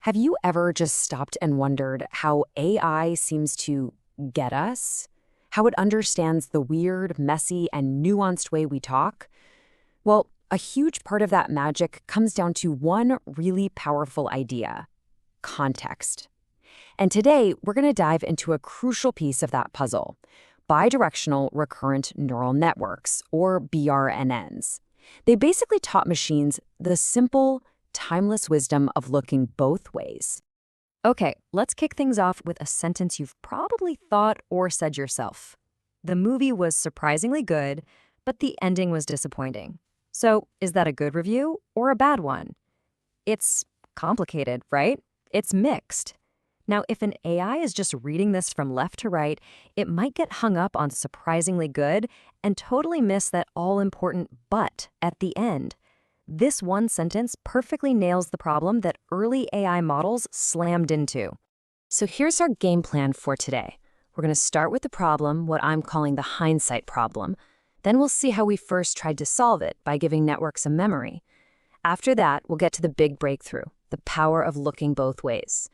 Have you ever just stopped and wondered how AI seems to get us? How it understands the weird, messy, and nuanced way we talk? Well, a huge part of that magic comes down to one really powerful idea: context. And today, we're going to dive into a crucial piece of that puzzle: bidirectional recurrent neural networks, or BRNNs. They basically taught machines the simple, timeless wisdom of looking both ways. Okay, let's kick things off with a sentence you've probably thought or said yourself. The movie was surprisingly good, but the ending was disappointing. So, is that a good review or a bad one? It's complicated, right? It's mixed. Now, if an AI is just reading this from left to right, it might get hung up on surprisingly good and totally miss that all-important but at the end. This one sentence perfectly nails the problem that early AI models slammed into. So here's our game plan for today. We're going to start with the problem, what I'm calling the hindsight problem. Then we'll see how we first tried to solve it by giving networks a memory. After that, we'll get to the big breakthrough, the power of looking both ways.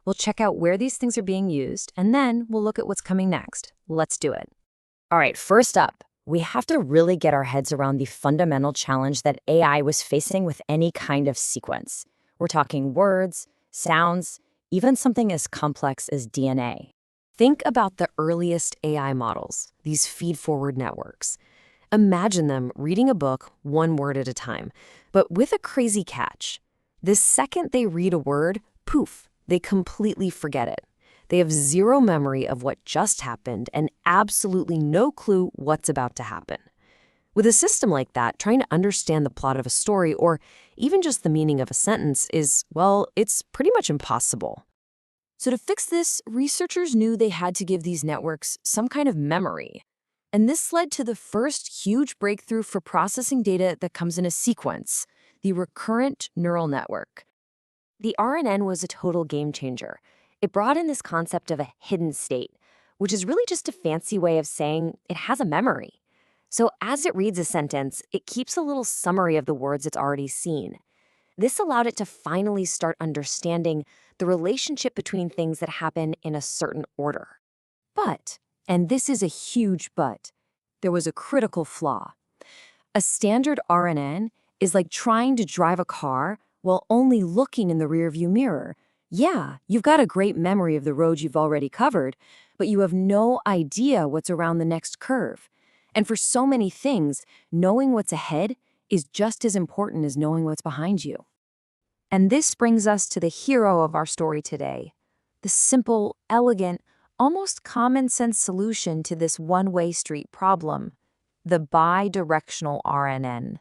We'll check out where these things are being used, and then we'll look at what's coming next. Let's do it. All right, first up, we have to really get our heads around the fundamental challenge that AI was facing with any kind of sequence. We're talking words, sounds, even something as complex as DNA. Think about the earliest AI models, these feed-forward networks. Imagine them reading a book one word at a time, but with a crazy catch. The second they read a word, poof, they completely forget it. They have zero memory of what just happened and absolutely no clue what's about to happen. With a system like that, trying to understand the plot of a story or even just the meaning of a sentence is, well, it's pretty much impossible. So to fix this, researchers knew they had to give these networks some kind of memory. And this led to the first huge breakthrough for processing data that comes in a sequence: the recurrent neural network. The RNN was a total game changer. It brought in this concept of a hidden state, which is really just a fancy way of saying it has a memory. So as it reads a sentence, it keeps a little summary of the words it's already seen. This allowed it to finally start understanding the relationship between things that happen in a certain order. But, and this is a huge but, there was a critical flaw. A standard RNN is like trying to drive a car while only looking in the rearview mirror. Yeah, you've got a great memory of the road you've already covered, but you have no idea what's around the next curve. And for so many things, knowing what's ahead is just as important as knowing what's behind you. And this brings us to the hero of our story today, the simple, elegant, almost common-sense solution to this one-way street problem: the bidirectional RNN.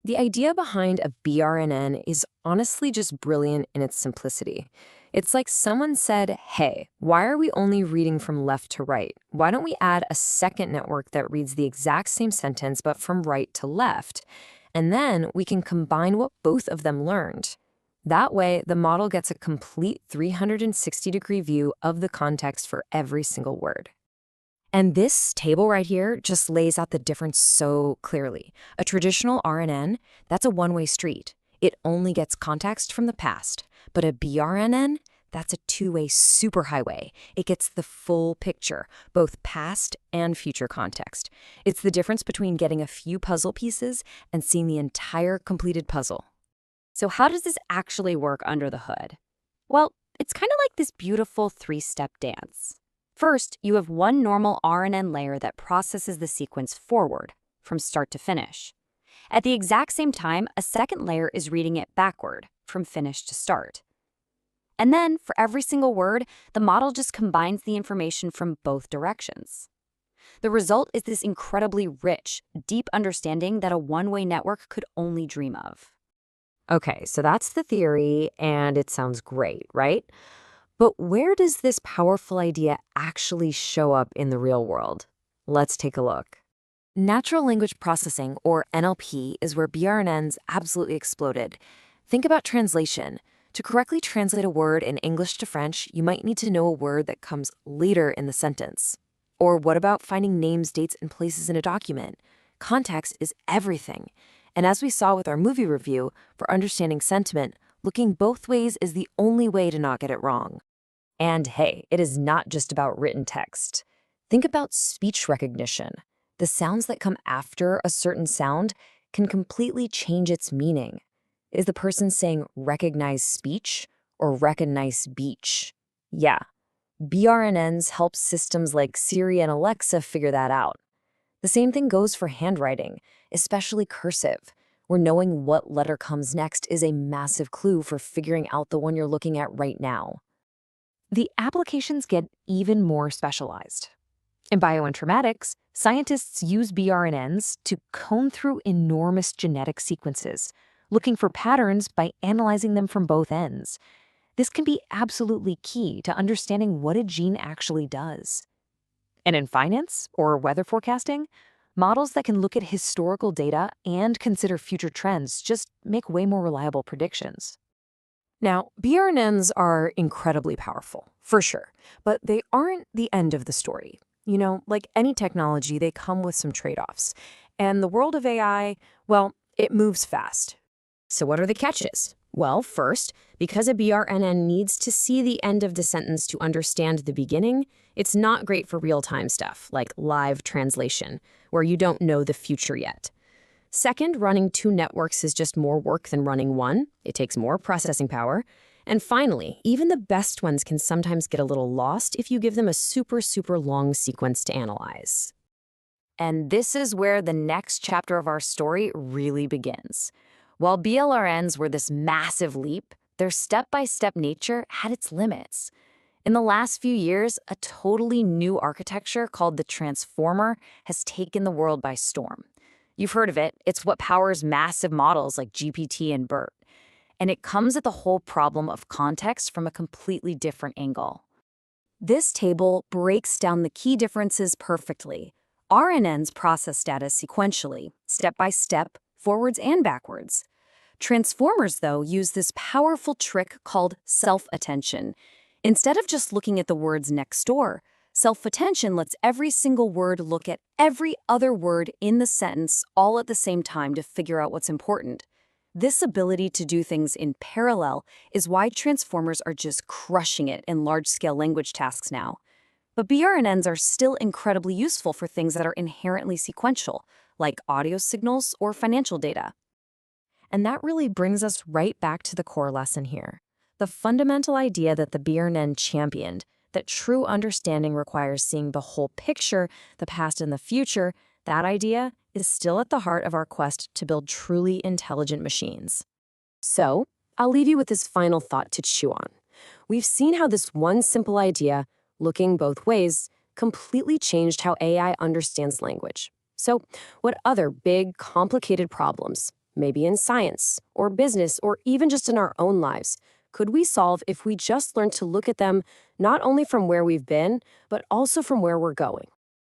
The idea behind a BiRNN is honestly just brilliant in its simplicity. It's like someone said, hey, why are we only reading from left to right? Why don't we add a second network that reads the exact same sentence but from right to left? And then we can combine what both of them learned. That way, the model gets a complete 360-degree view of the context for every single word. And this table right here just lays out the difference so clearly. A traditional RNN, that's a one-way street. It only gets context from the past. But a BiRNN, that's a two-way superhighway. It gets the full picture, both past and future context. It's the difference between getting a few puzzle pieces and seeing the entire completed puzzle. So how does this actually work under the hood? Well, it's kind of like this beautiful three-step dance. First, you have one normal RNN layer that processes the sequence forward, from start to finish. At the exact same time, a second layer is reading it backward, from finish to start. And then, for every single word, the model just combines the information from both directions. The result is this incredibly rich, deep understanding that a one-way network could only dream of. Okay, so that's the theory, and it sounds great, right? But where does this powerful idea actually show up in the real world? Let's take a look. Natural language processing, or NLP, is where BiRNNs absolutely exploded. Think about translation. To correctly translate a word in English to French, you might need to know a word that comes later in the sentence. Or what about finding names, dates, and places in a document? Context is everything. And as we saw with our movie review, for understanding sentiment, Looking both ways is the only way to not get it wrong. And hey, it is not just about written text. Think about speech recognition. The sounds that come after a certain sound can completely change its meaning. Is the person saying recognize speech or recognize beach? Yeah, BRNNs help systems like Siri and Alexa figure that out. The same thing goes for handwriting, especially cursive, where knowing what letter comes next is a massive clue for figuring out the one you're looking at right now. The applications get even more specialized. In bioinformatics, scientists use BRNNs to comb through enormous genetic sequences, looking for patterns by analyzing them from both ends. This can be absolutely key to understanding what a gene actually does. And in finance or weather forecasting, models that can look at historical data and consider future trends just make way more reliable predictions. Now, BRNNs are incredibly powerful, for sure, but they aren't the end of the story. Like any technology, they come with some trade-offs. And the world of AI, well, it moves fast. So what are the catches? Well, first, because a BRNN needs to see the end of the sentence to understand the beginning, it's not great for real-time stuff, like live translation, where you don't know the future yet. Second, running two networks is just more work than running one. It takes more processing power. And finally, even the best ones can sometimes get a little lost if you give them a super, super long sequence to analyze. And this is where the next chapter of our story really begins. While BLRNs were this massive leap, their step-by-step nature had its limits. In the last few years, a totally new architecture called the transformer has taken the world by storm. You've heard of it. It's what powers massive models like GPT and BERT. And it comes at the whole problem of context from a completely different angle. This table breaks down the key differences perfectly. RNNs process data sequentially, step by step, forwards and backwards. Transformers, though, use this powerful trick called self-attention. Instead of just looking at the words next door, self-attention lets every single word look at every other word in the sentence all at the same time to figure out what's important. This ability to do things in parallel is why transformers are just crushing it in large-scale language tasks now. But BRNNs are still incredibly useful for things that are inherently sequential, like audio signals or financial data. And that really brings us right back to the core lesson here. The fundamental idea that the BiRNN championed, that true understanding requires seeing the whole picture, the past and the future, that idea is still at the heart of our quest to build truly intelligent machines. So, I'll leave you with this final thought to chew on. We've seen how this one simple idea, looking both ways, completely changed how AI understands language. So, what other big, complicated problems, maybe in science, or business, or even just in our own lives, could we solve if we just learned to look at them not only from where we've been, but also from where we're going?